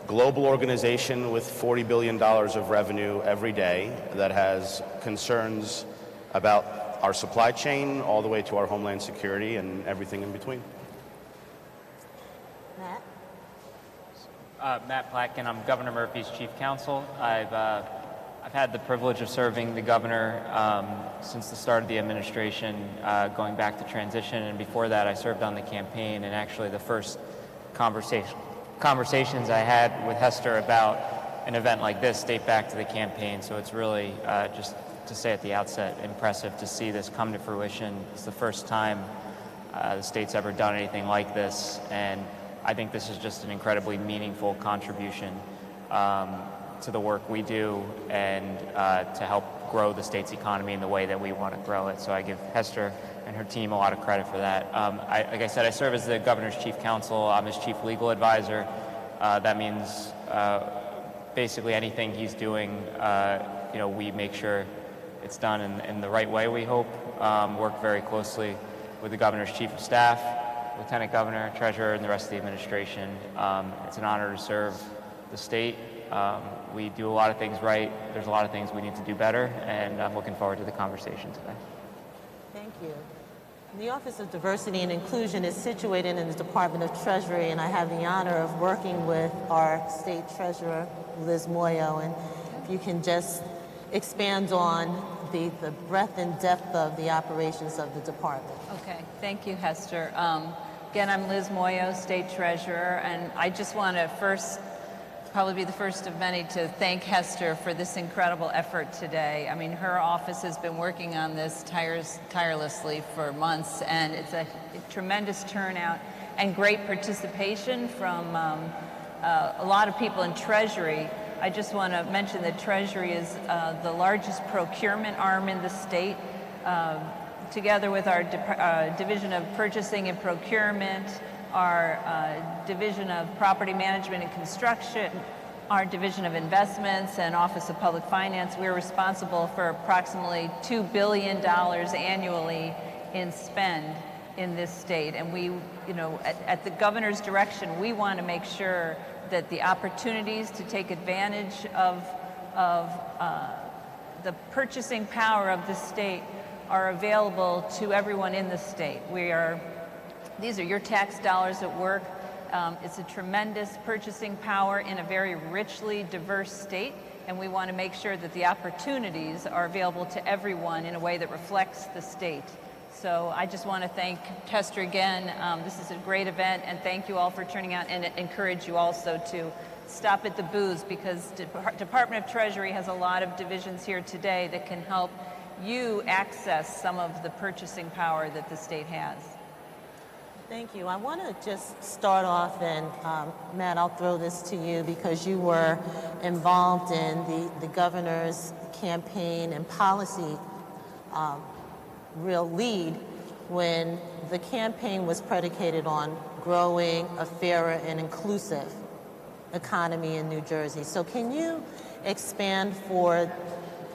global organization with $40 billion of revenue every day that has concerns about our supply chain all the way to our homeland security and everything in between. Matt? Matt Platkin, I'm Governor Murphy's chief counsel. I've had the privilege of serving the governor since the start of the administration, going back to transition, and before that I served on the campaign, and actually the first conversations I had with Hester about an event like this date back to the campaign, so it's really just to say at the outset, impressive to see this come to fruition. It's the first time the state's ever done anything like this, and I think this is just an incredibly meaningful contribution to the work we do and to help grow the state's economy in the way that we want to grow it. So I give Hester and her team a lot of credit for that. Like I said, I serve as the governor's chief counsel. I'm his chief legal advisor. That means basically anything he's doing, we make sure it's done in the right way, we hope. Work very closely with the governor's chief of staff, lieutenant governor, treasurer, and the rest of the administration. It's an honor to serve the state. We do a lot of things right. There's a lot of things we need to do better, and I'm looking forward to the conversation today. Thank you. The Office of Diversity and Inclusion is situated in the Department of Treasury, and I have the honor of working with our state treasurer, Liz Moyo, and if you can just expand on the breadth and depth of the operations of the department. Okay, thank you, Hester. Again, I'm Liz Moyo, State Treasurer, and I just want to probably be the first of many to thank Hester for this incredible effort today. I mean, her office has been working on this tirelessly for months, and it's a tremendous turnout and great participation from a lot of people in Treasury. I just want to mention that Treasury is the largest procurement arm in the state. Together with our Division of Purchasing and Procurement, our Division of Property Management and Construction, our Division of Investments, and Office of Public Finance, we're responsible for approximately $2 billion annually in spend in this state. And we, at the governor's direction, we want to make sure that the opportunities to take advantage of the purchasing power of the state are available to everyone in the state. These are your tax dollars at work. It's a tremendous purchasing power in a very richly diverse state, and we want to make sure that the opportunities are available to everyone in a way that reflects the state. So I just want to thank Hester again. This is a great event, and thank you all for turning out, and encourage you also to stop at the booths, because Department of Treasury has a lot of divisions here today that can help you access some of the purchasing power that the state has. Thank you. I want to just start off, and Matt, I'll throw this to you because you were involved in the governor's campaign and policy real lead when the campaign was predicated on growing a fairer and inclusive economy in New Jersey. So can you expand for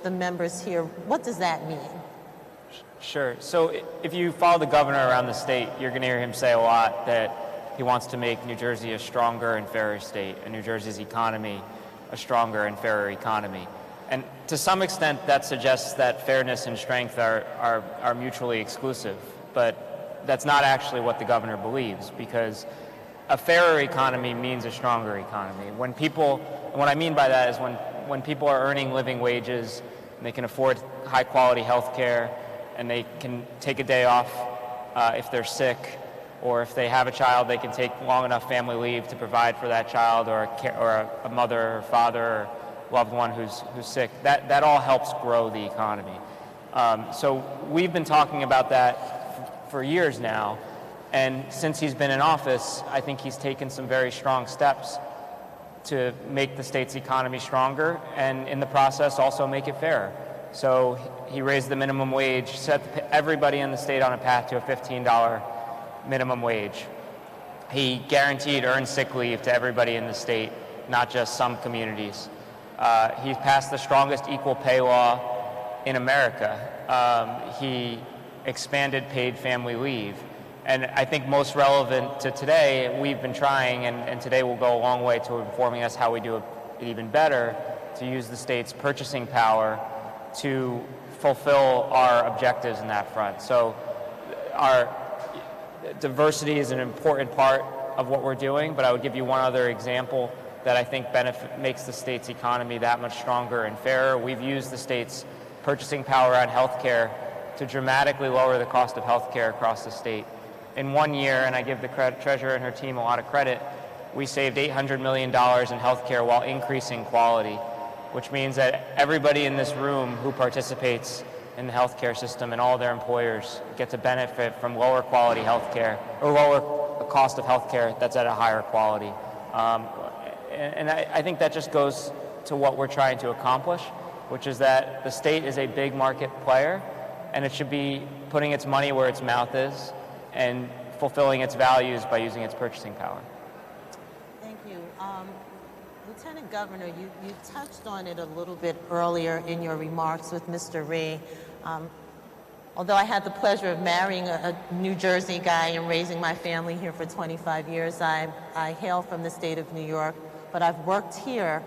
the members here, what does that mean? Sure. So if you follow the governor around the state, you're going to hear him say a lot that he wants to make New Jersey a stronger and fairer state, and New Jersey's economy a stronger and fairer economy. And to some extent, that suggests that fairness and strength are mutually exclusive. But that's not actually what the governor believes, because a fairer economy means a stronger economy. What I mean by that is when people are earning living wages, and they can afford high-quality health care, and they can take a day off if they're sick, or if they have a child, they can take long enough family leave to provide for that child, or a mother or father or loved one who's sick. That all helps grow the economy. So we've been talking about that for years now, and since he's been in office, I think he's taken some very strong steps to make the state's economy stronger, and in the process also make it fairer. So he raised the minimum wage, set everybody in the state on a path to a $15 minimum wage. He guaranteed earned sick leave to everybody in the state, not just some communities. He passed the strongest equal pay law in America. He expanded paid family leave. And I think most relevant to today, we've been trying, and today will go a long way to informing us how we do it even better, to use the state's purchasing power to fulfill our objectives in that front. So our diversity is an important part of what we're doing, but I would give you one other example that I think makes the state's economy that much stronger and fairer. We've used the state's purchasing power on healthcare to dramatically lower the cost of healthcare across the state. In 1 year, and I give the treasurer and her team a lot of credit, we saved $800 million in healthcare while increasing quality, which means that everybody in this room who participates in the healthcare system and all their employers get to benefit from lower quality healthcare, or lower cost of healthcare that's at a higher quality. And I think that just goes to what we're trying to accomplish, which is that the state is a big market player, and it should be putting its money where its mouth is and fulfilling its values by using its purchasing power. Thank you. Lieutenant Governor, you touched on it a little bit earlier in your remarks with Mr. Rhee. Although I had the pleasure of marrying a New Jersey guy and raising my family here for 25 years, I hail from the state of New York, but I've worked here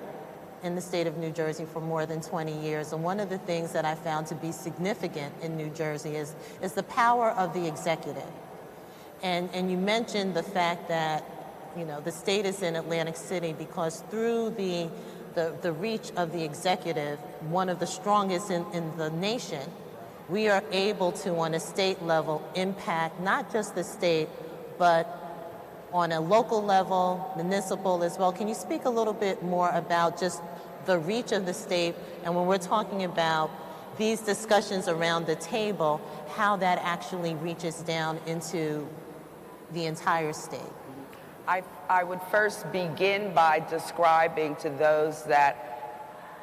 in the state of New Jersey for more than 20 years. And one of the things that I found to be significant in New Jersey is the power of the executive. And you mentioned the fact that, you know, the state is in Atlantic City because through the reach of the executive, one of the strongest in the nation, we are able to, on a state level, impact not just the state, but on a local level, municipal as well. Can you speak a little bit more about just the reach of the state, and when we're talking about these discussions around the table, how that actually reaches down into the entire state? I would first begin by describing to those that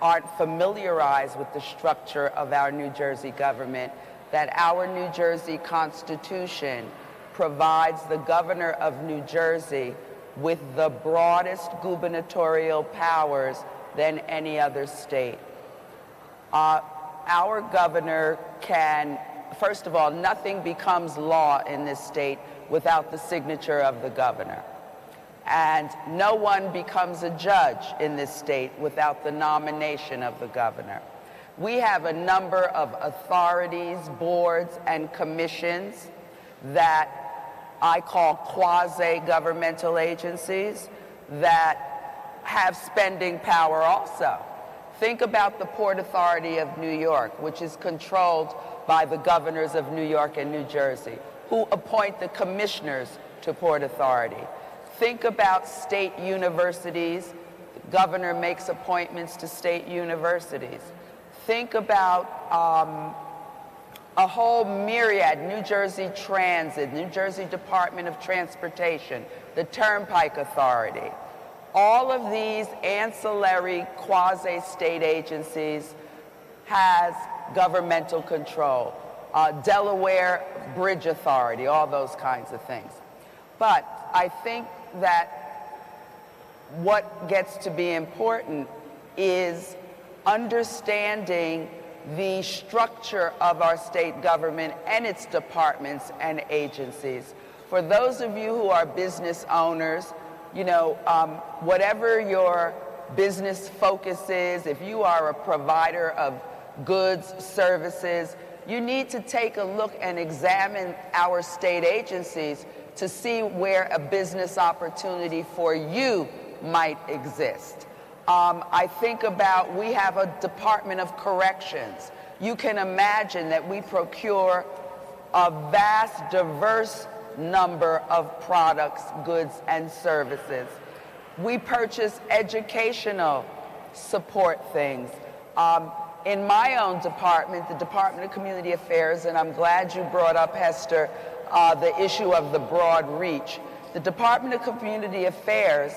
aren't familiarized with the structure of our New Jersey government that our New Jersey Constitution provides the governor of New Jersey with the broadest gubernatorial powers than any other state. Our governor can, first of all, nothing becomes law in this state without the signature of the governor. And no one becomes a judge in this state without the nomination of the governor. We have a number of authorities, boards, and commissions that I call quasi-governmental agencies that have spending power also. Think about the Port Authority of New York, which is controlled by the governors of New York and New Jersey, who appoint the commissioners to Port Authority. Think about state universities. The governor makes appointments to state universities. Think about a whole myriad, New Jersey Transit, New Jersey Department of Transportation, the Turnpike Authority. All of these ancillary quasi-state agencies has governmental control. Delaware Bridge Authority, all those kinds of things. But I think that what gets to be important is understanding the structure of our state government and its departments and agencies. For those of you who are business owners, you know, whatever your business focus is, if you are a provider of goods, services, you need to take a look and examine our state agencies to see where a business opportunity for you might exist. I think about, we have a Department of Corrections. You can imagine that we procure a vast, diverse number of products, goods, and services. We purchase educational support things. In my own department, the Department of Community Affairs, and I'm glad you brought up, Hester, the issue of the broad reach. The Department of Community Affairs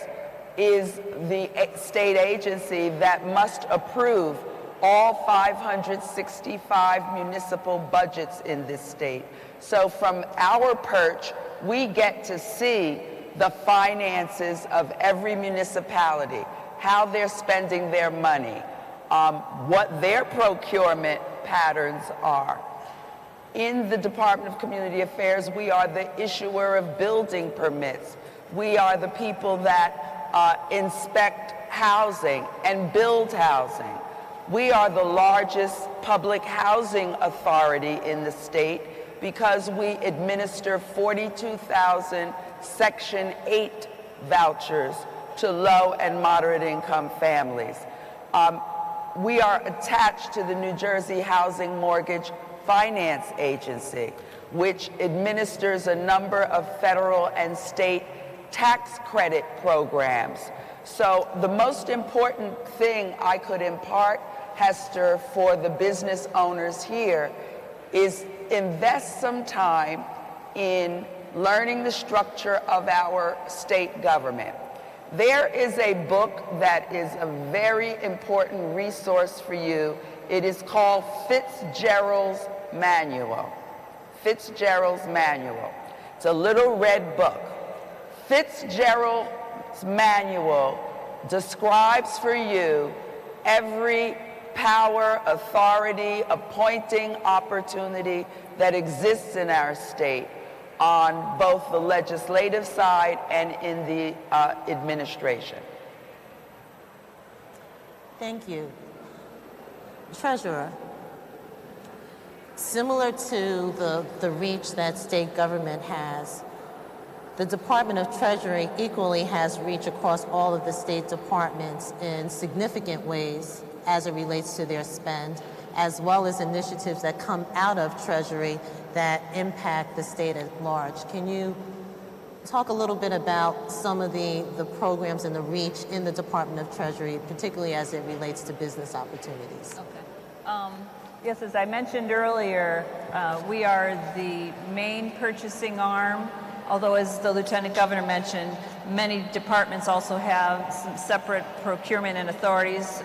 is the state agency that must approve all 565 municipal budgets in this state. So from our perch, we get to see the finances of every municipality, how they're spending their money, what their procurement patterns are. In the Department of Community Affairs, we are the issuer of building permits. We are the people that inspect housing and build housing. We are the largest public housing authority in the state because we administer 42,000 Section 8 vouchers to low and moderate income families. We are attached to the New Jersey Housing Mortgage Finance Agency, which administers a number of federal and state tax credit programs. So the most important thing I could impart, Hester, for the business owners here is invest some time in learning the structure of our state government. There is a book that is a very important resource for you. It is called Fitzgerald's Manual. Fitzgerald's Manual. It's a little red book. Fitzgerald's Manual describes for you every power, authority, appointing opportunity that exists in our state on both the legislative side and in the administration. Thank you. Treasurer, similar to the reach that state government has, the Department of Treasury equally has reach across all of the state departments in significant ways as it relates to their spend, as well as initiatives that come out of Treasury that impact the state at large. Can you talk a little bit about some of the programs and the reach in the Department of Treasury, particularly as it relates to business opportunities? Okay. Yes, as I mentioned earlier, we are the main purchasing arm, although as the Lieutenant Governor mentioned, many departments also have some separate procurement and authorities,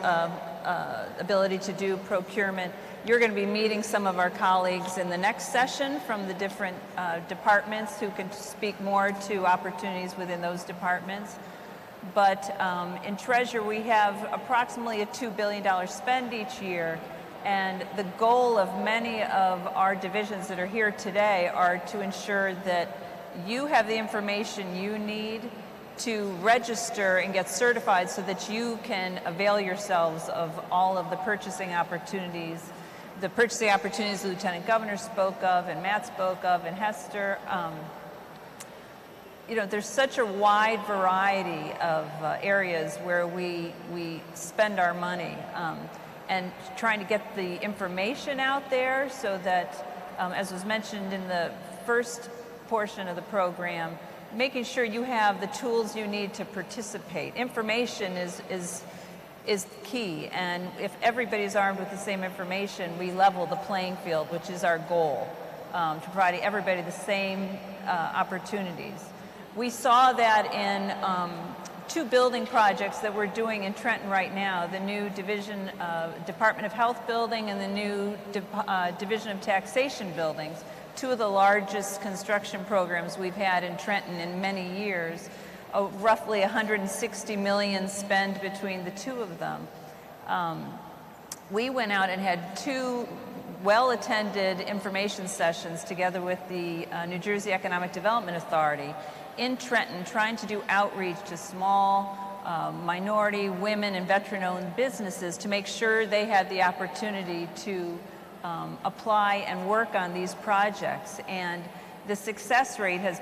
ability to do procurement. You're going to be meeting some of our colleagues in the next session from the different departments who can speak more to opportunities within those departments. But in Treasury, we have approximately a $2 billion spend each year. And the goal of many of our divisions that are here today are to ensure that you have the information you need to register and get certified so that you can avail yourselves of all of the purchasing opportunities. The purchasing opportunities the Lieutenant Governor spoke of and Matt spoke of and Hester. You know, there's such a wide variety of areas where we spend our money. And trying to get the information out there so that, as was mentioned in the first portion of the program, making sure you have the tools you need to participate. Information is key, and if everybody's armed with the same information, we level the playing field, which is our goal, to provide everybody the same opportunities. We saw that in two building projects that we're doing in Trenton right now, the new Department of Health building and the new Division of Taxation buildings, two of the largest construction programs we've had in Trenton in many years, roughly $160 million spent between the two of them. We went out and had two well-attended information sessions together with the New Jersey Economic Development Authority in Trenton, trying to do outreach to small, minority, women, and veteran-owned businesses to make sure they had the opportunity to apply and work on these projects. And the success rate has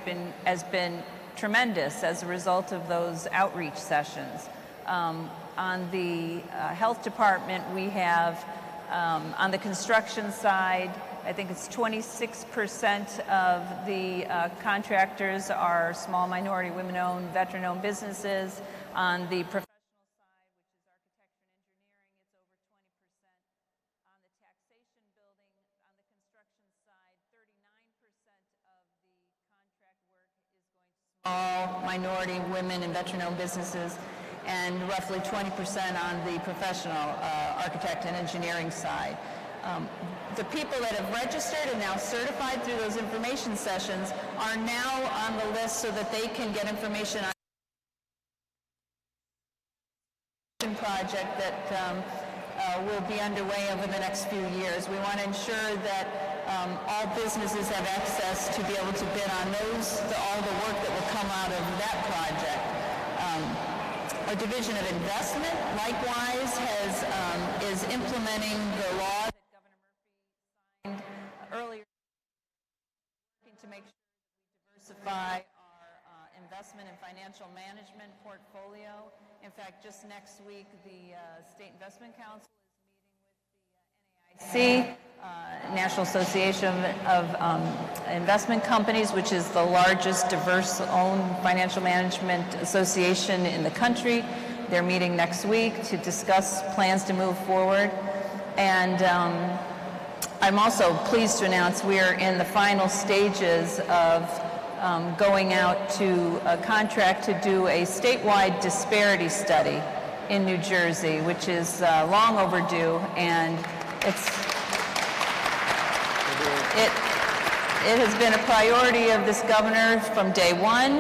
been tremendous as a result of those outreach sessions. On the health department, we have on the construction side, I think it's 26% of the contractors are small, minority, women-owned, veteran-owned businesses. On the professional side, which is architecture and engineering, it's over 20%. On the taxation building, on the construction side, 39% of the contract work is going to small, minority, women, and veteran-owned businesses, and roughly 20% on the professional architect and engineering side. The people that have registered and now certified through those information sessions are now on the list so that they can get information on the project that will be underway over the next few years. We want to ensure that all businesses have access to be able to bid on all the work that will come out of that project. Our Division of Investment, likewise, is implementing the law that Governor Murphy signed earlier, working to make sure that we diversify our investment and financial management portfolio. In fact, just next week, the State Investment Council is meeting with the NAIC, National Association of Investment Companies, which is the largest diverse-owned financial management association in the country. They're meeting next week to discuss plans to move forward. And I'm also pleased to announce we are in the final stages of going out to a contract to do a statewide disparity study in New Jersey, which is long overdue, and it has been a priority of this governor from day one.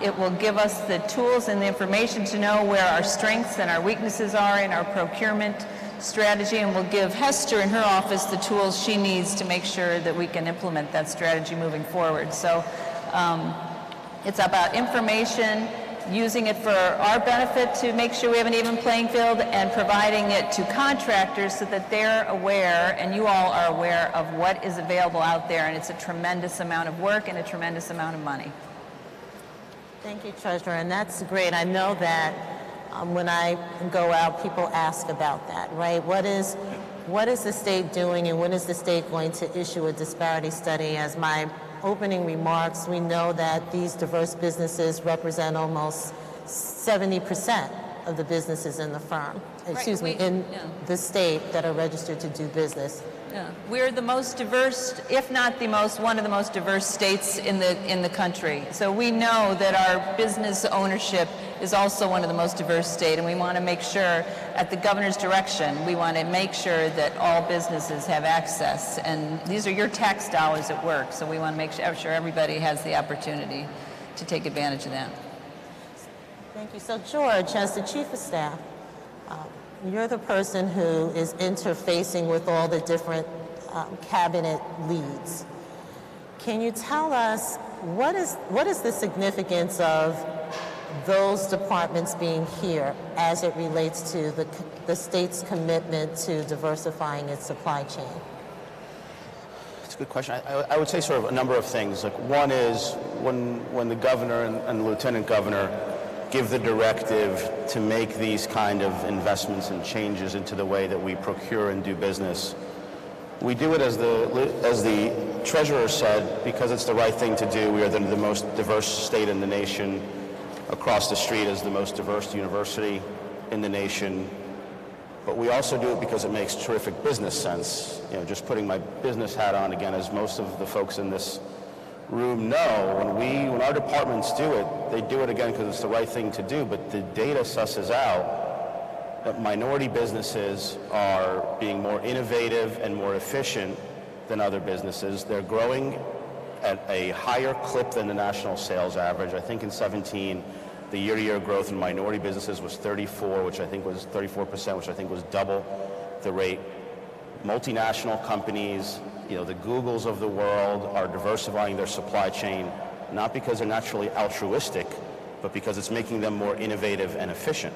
It will give us the tools and the information to know where our strengths and our weaknesses are in our procurement strategy, and will give Hester in her office the tools she needs to make sure that we can implement that strategy moving forward. So it's about information, using it for our benefit to make sure we have an even playing field, and providing it to contractors so that they're aware, and you all are aware, of what is available out there. And it's a tremendous amount of work and a tremendous amount of money. Thank you, Treasurer, and that's great. I know that when I go out, people ask about that, right? What is the state doing, and when is the state going to issue a disparity study? As my opening remarks, we know that these diverse businesses represent almost 70% of the businesses in the firm, in the state that are registered to do business. Yeah. We're the most diverse, if not the most, one of the most diverse states in the country. So we know that our business ownership is also one of the most diverse states, and we want to make sure, at the governor's direction, we want to make sure that all businesses have access. And these are your tax dollars at work, so we want to make sure everybody has the opportunity to take advantage of that. Thank you. So George, as the Chief of Staff, you're the person who is interfacing with all the different cabinet leads. Can you tell us what is the significance of those departments being here as it relates to the state's commitment to diversifying its supply chain? It's a good question. I would say sort of a number of things. Like, one is when the governor and the lieutenant governor give the directive to make these kind of investments and changes into the way that we procure and do business, we do it, as the treasurer said, because it's the right thing to do. We are the most diverse state in the nation. Across the street is the most diverse university in the nation. But we also do it because it makes terrific business sense. You know, just putting my business hat on again, as most of the folks in this room know, when our departments do it, they do it again because it's the right thing to do. But the data susses out that minority businesses are being more innovative and more efficient than other businesses. They're growing at a higher clip than the national sales average. I think in 17, the year-to-year growth in minority businesses was 34%, which I think was double the rate. Multinational companies, the Googles of the world, are diversifying their supply chain, not because they're naturally altruistic, but because it's making them more innovative and efficient.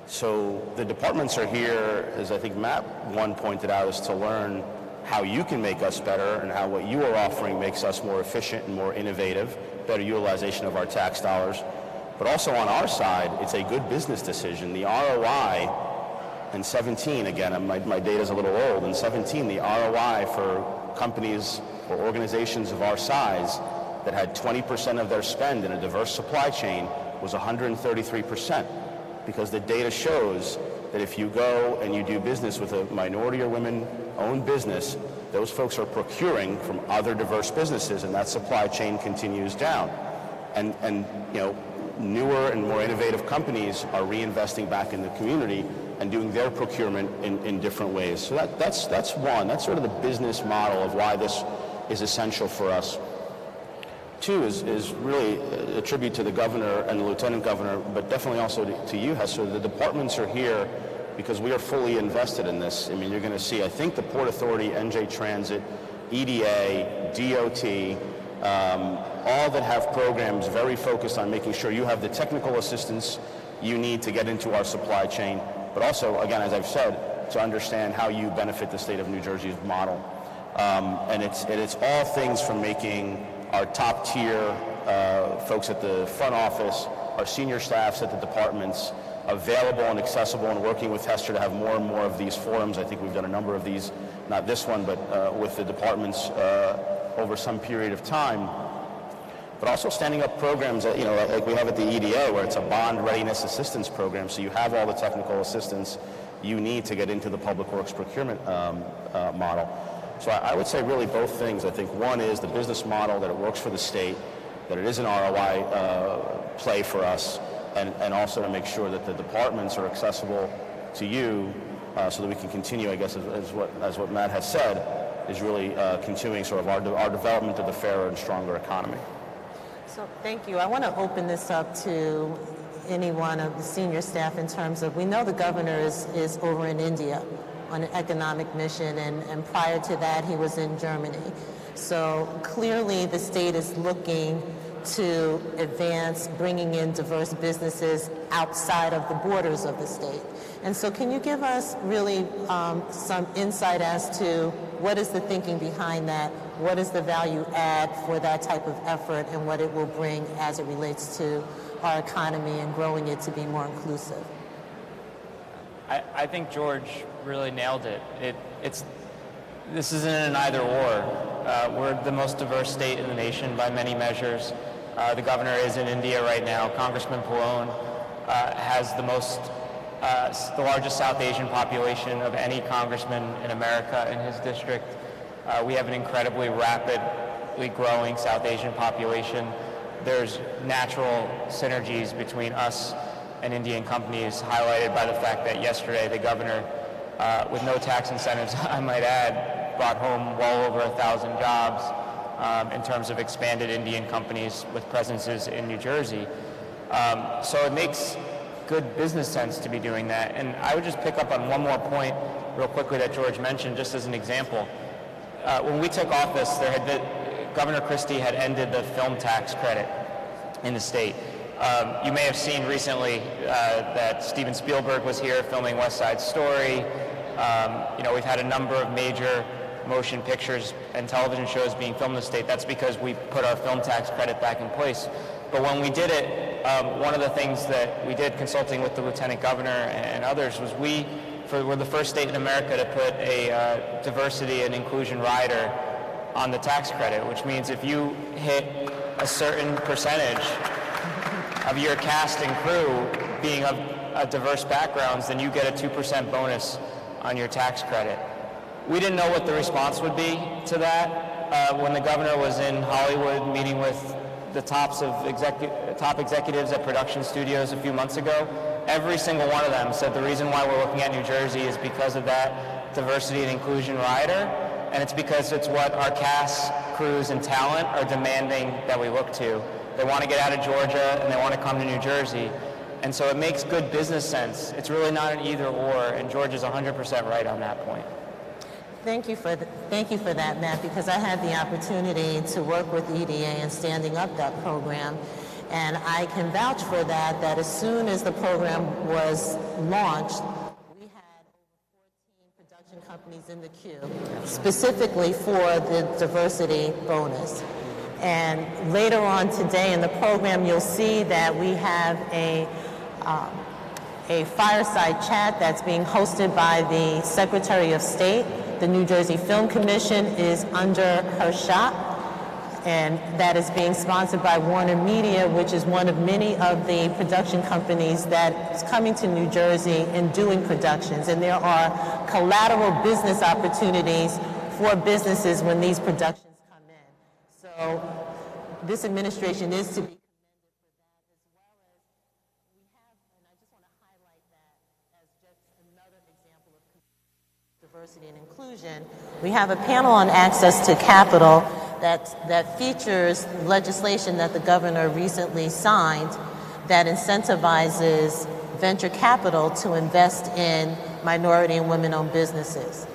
So the departments are here, as I think Matt pointed out, is to learn how you can make us better and how what you are offering makes us more efficient and more innovative, better utilization of our tax dollars. But also on our side, it's a good business decision. The ROI in 17, again, my data's a little old, in 17, the ROI for companies or organizations of our size that had 20% of their spend in a diverse supply chain was 133%, because the data shows that if you go and you do business with a minority or women-owned business, those folks are procuring from other diverse businesses, and that supply chain continues down. And newer and more innovative companies are reinvesting back in the community and doing their procurement in different ways. So that's one. That's sort of the business model of why this is essential for us. Two is really a tribute to the governor and the lieutenant governor, but definitely also to you, Hester. The departments are here because we are fully invested in this. I mean, you're going to see, I think the Port Authority, NJ Transit, EDA, DOT, all that have programs very focused on making sure you have the technical assistance you need to get into our supply chain, but also, again, as I've said, to understand how you benefit the state of New Jersey's model. And it's all things from making our top tier folks at the front office, our senior staffs at the departments, available and accessible, and working with Hester to have more and more of these forums. I think we've done a number of these, not this one, but with the departments over some period of time. But also standing up programs that, like we have at the EDA, where it's a bond readiness assistance program, so you have all the technical assistance you need to get into the public works procurement model. So I would say really both things. I think one is the business model, that it works for the state, that it is an ROI play for us, and also to make sure that the departments are accessible to you, so that we can continue, I guess, as what Matt has said, is really continuing sort of our development of the fairer and stronger economy. So thank you. I want to open this up to any one of the senior staff in terms of, we know the governor is over in India on an economic mission, and prior to that he was in Germany. So clearly the state is looking to advance bringing in diverse businesses outside of the borders of the state. And so can you give us really some insight as to what is the thinking behind that? What is the value add for that type of effort, and what it will bring as it relates to our economy and growing it to be more inclusive? I think George really nailed it. This isn't an either or. We're the most diverse state in the nation by many measures. The governor is in India right now. Congressman Pallone has the largest South Asian population of any congressman in America in his district. We have an incredibly rapidly growing South Asian population. There's natural synergies between us and Indian companies, highlighted by the fact that yesterday the governor, with no tax incentives, I might add, brought home well over 1,000 jobs in terms of expanded Indian companies with presences in New Jersey. So it makes good business sense to be doing that. And I would just pick up on one more point real quickly that George mentioned, just as an example. When we took office, Governor Christie had ended the film tax credit in the state. You may have seen recently that Steven Spielberg was here filming West Side Story. We've had a number of major motion pictures and television shows being filmed in the state. That's because we put our film tax credit back in place. But when we did it, one of the things that we did, consulting with the Lieutenant Governor and others, was we're the first state in America to put a diversity and inclusion rider on the tax credit, which means if you hit a certain percentage of your cast and crew being of diverse backgrounds, then you get a 2% bonus on your tax credit. We didn't know what the response would be to that. When the governor was in Hollywood meeting with the top executives at production studios a few months ago, every single one of them said the reason why we're looking at New Jersey is because of that diversity and inclusion rider, and it's because it's what our cast, crews, and talent are demanding that we look to. They want to get out of Georgia and they want to come to New Jersey. And so it makes good business sense. It's really not an either or, and George is 100% right on that point. Thank you for that, Matt, because I had the opportunity to work with EDA in standing up that program. And I can vouch for that as soon as the program was launched, we had over 14 production companies in the queue, specifically for the diversity bonus. And later on today in the program, you'll see that we have a fireside chat that's being hosted by the Secretary of State. The New Jersey Film Commission is under her shop, and that is being sponsored by Warner Media, which is one of many of the production companies that is coming to New Jersey and doing productions. And there are collateral business opportunities for businesses when these productions come in. So this administration is to be commended for that, as well as we have, and I just want to highlight that as just another example of diversity and inclusion. We have a panel on access to capital that features legislation that the governor recently signed that incentivizes venture capital to invest in minority and women-owned businesses.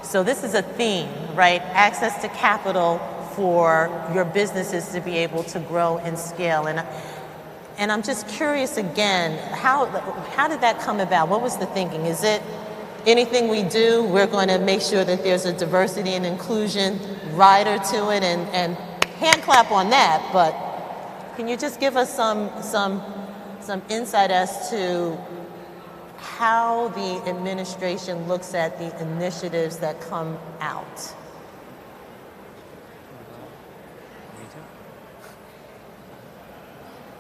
So this is a theme, right? Access to capital for your businesses to be able to grow and scale. And I'm just curious again, how did that come about? What was the thinking? Is it anything we do, we're going to make sure that there's a diversity and inclusion rider to it, and hand clap on that, but can you just give us some insight as to how the administration looks at the initiatives that come out?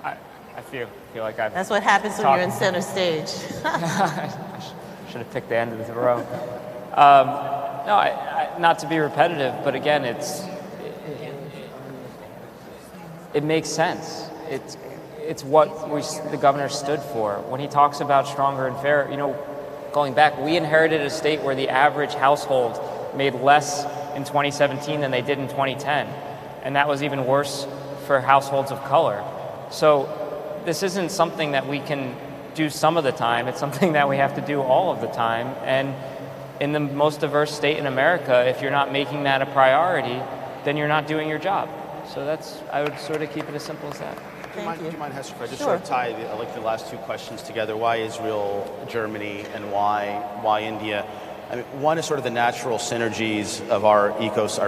I feel like I've That's what happens when you're in center stage. I should have picked the end of the row. No, not to be repetitive, but again, it makes sense. It's what the governor stood for. When he talks about stronger and fair, going back, we inherited a state where the average household made less in 2017 than they did in 2010. And that was even worse for households of color. So this isn't something that we can do some of the time. It's something that we have to do all of the time. And in the most diverse state in America, if you're not making that a priority, then you're not doing your job. So I would sort of keep it as simple as that. Do you mind, Hester, if I just Sure. sort of tie the last two questions together? Why Israel, Germany, and why India? I mean, one is sort of the natural synergies of our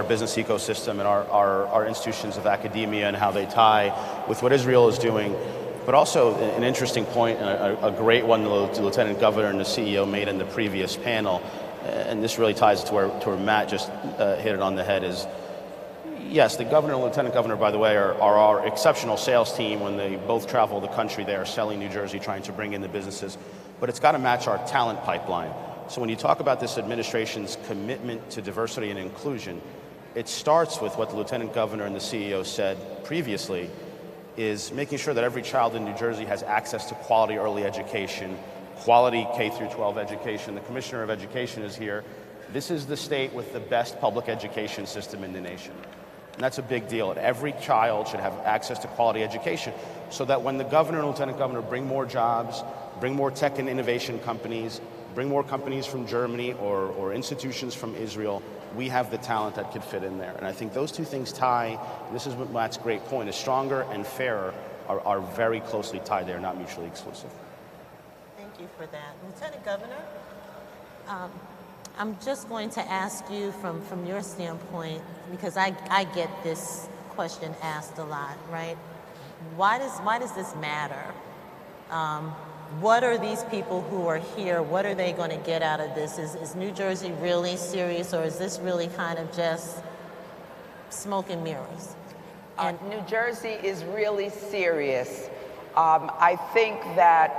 business ecosystem and our institutions of academia and how they tie with what Israel is doing. But also an interesting point, and a great one the Lieutenant Governor and the CEO made in the previous panel, and this really ties to where Matt just hit it on the head, is yes, the governor and lieutenant governor, by the way, are our exceptional sales team. When they both travel the country, they are selling New Jersey, trying to bring in the businesses. But it's got to match our talent pipeline. So when you talk about this administration's commitment to diversity and inclusion, it starts with what the lieutenant governor and the CEO said previously, is making sure that every child in New Jersey has access to quality early education, quality K through 12 education. The Commissioner of Education is here. This is the state with the best public education system in the nation. And that's a big deal. And every child should have access to quality education so that when the governor and lieutenant governor bring more jobs, bring more tech and innovation companies, bring more companies from Germany or institutions from Israel, we have the talent that could fit in there. And I think those two things tie, and this is what Matt's great point, is stronger and fairer are very closely tied. They are not mutually exclusive. Thank you for that. Lieutenant Governor, I'm just going to ask you from your standpoint, because I get this question asked a lot, right? Why does this matter? What are these people who are here, what are they going to get out of this? Is New Jersey really serious, or is this really kind of just smoke and mirrors? And New Jersey is really serious. I think that,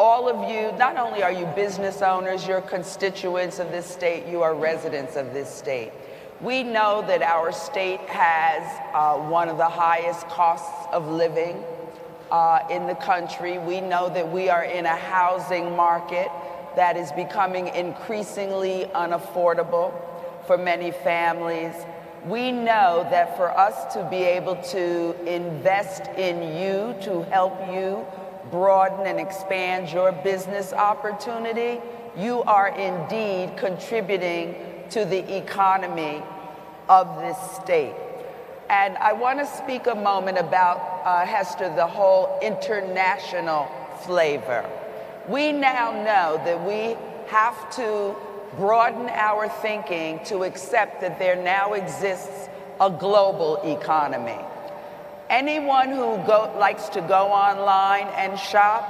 all of you, not only are you business owners, you're constituents of this state, you are residents of this state. We know that our state has one of the highest costs of living in the country. We know that we are in a housing market that is becoming increasingly unaffordable for many families. We know that for us to be able to invest in you, to help you broaden and expand your business opportunity, you are indeed contributing to the economy of this state. And I want to speak a moment about, Hester, the whole international flavor. We now know that we have to broaden our thinking to accept that there now exists a global economy. Anyone who likes to go online and shop,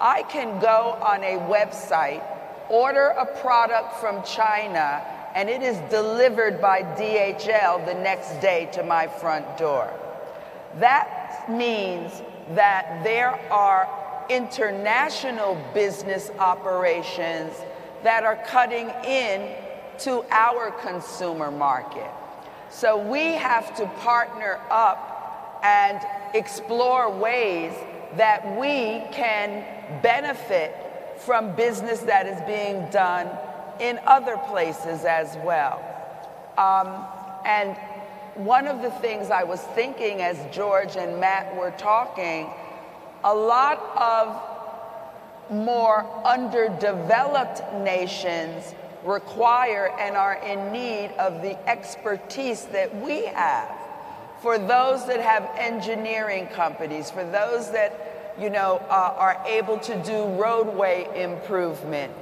I can go on a website, order a product from China, and it is delivered by DHL the next day to my front door. That means that there are international business operations that are cutting in to our consumer market. So we have to partner up and explore ways that we can benefit from business that is being done in other places as well. And one of the things I was thinking as George and Matt were talking, a lot of more underdeveloped nations require and are in need of the expertise that we have. For those that have engineering companies, for those that, are able to do roadway improvement.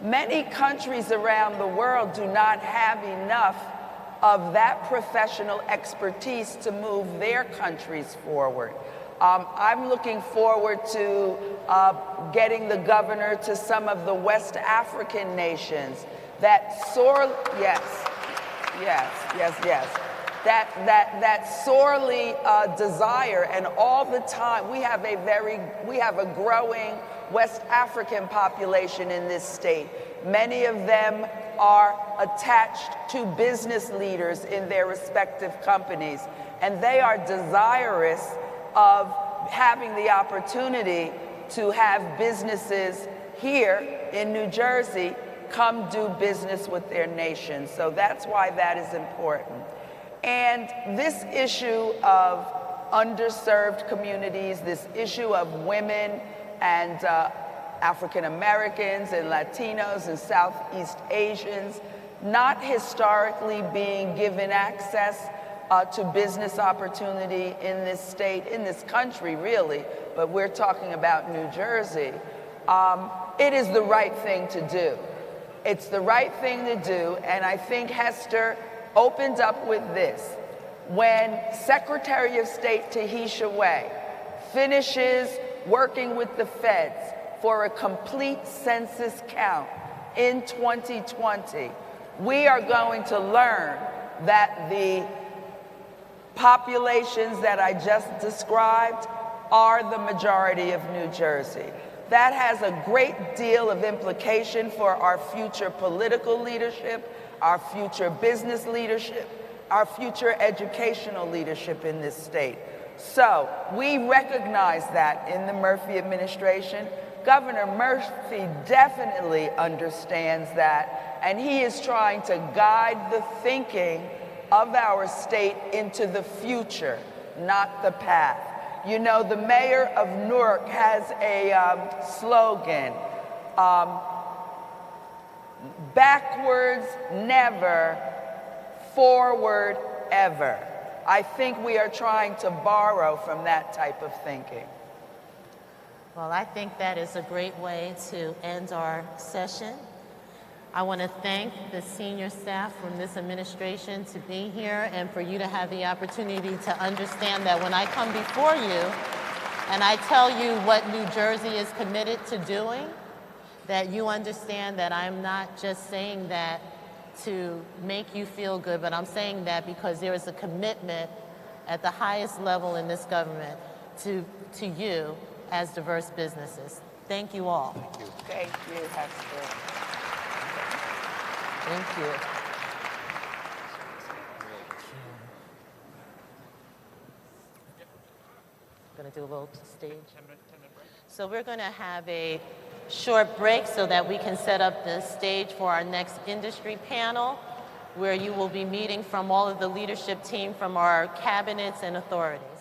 Many countries around the world do not have enough of that professional expertise to move their countries forward. I'm looking forward to getting the governor to some of the West African nations that that sorely desire, and all the time we have a growing West African population in this state. Many of them are attached to business leaders in their respective companies, and they are desirous of having the opportunity to have businesses here in New Jersey come do business with their nation. So that's why that is important. And this issue of underserved communities, this issue of women and African Americans and Latinos and Southeast Asians not historically being given access to business opportunity in this state, in this country really, but we're talking about New Jersey. It is the right thing to do. It's the right thing to do, and I think Hester opened up with this. When Secretary of State Tahisha Way finishes working with the feds for a complete census count in 2020, we are going to learn that the populations that I just described are the majority of New Jersey. That has a great deal of implication for our future political leadership, our future business leadership, our future educational leadership in this state. So we recognize that in the Murphy administration. Governor Murphy definitely understands that, and he is trying to guide the thinking of our state into the future, not the past. You know, the mayor of Newark has a slogan, backwards never, forward ever. I think we are trying to borrow from that type of thinking. Well, I think that is a great way to end our session. I want to thank the senior staff from this administration to be here and for you to have the opportunity to understand that when I come before you and I tell you what New Jersey is committed to doing, that you understand that I'm not just saying that to make you feel good, but I'm saying that because there is a commitment at the highest level in this government to you as diverse businesses. Thank you all. Thank you. Thank you, Hester. Thank you. Going to do a little stage. 10-minute break. So we're going to have a short break so that we can set up the stage for our next industry panel, where you will be meeting from all of the leadership team from our cabinets and authorities.